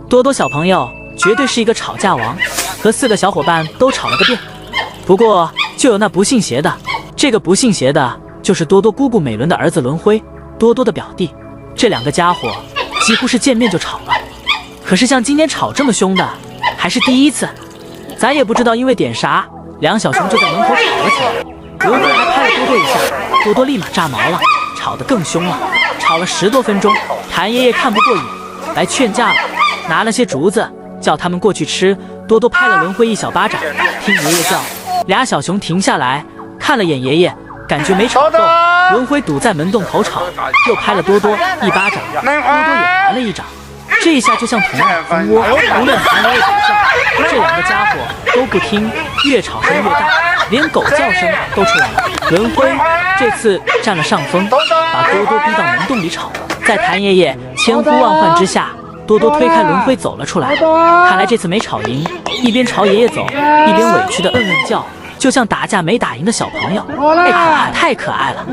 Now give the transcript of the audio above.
多多小朋友绝对是一个吵架王，和4个小伙伴都吵了个遍。不过就有那不信邪的，这个不信邪的就是多多姑姑美伦的儿子伦辉，多多的表弟。这2个家伙几乎是见面就吵了。可是像今天吵这么凶的，还是第一次。咱也不知道因为点啥，两小熊就在门口吵了起来。伦辉还拍了多多一下，多多立马炸毛了，吵得更凶了。吵了10多分钟，谭爷爷看不过瘾，来劝架了，拿了些竹子叫他们过去吃。多多拍了伦辉一小巴掌，听爷爷叫。俩小熊停下来看了眼爷爷，感觉没吵够。伦辉堵在门洞口吵，又拍了多多一巴掌，多多也还了一掌。这一下就像捅了马蜂窝，无论谭爷爷怎么叫，这2个家伙都不听，越吵声越大，连狗叫声都出来了。伦辉这次占了上风，把多多逼到门洞里吵。在谭爷爷千呼万唤之下，多多推开伦辉走了出来。看来这次没吵赢，一边朝爷爷走，一边委屈的嗯嗯叫，就像打架没打赢的小朋友。太可爱了。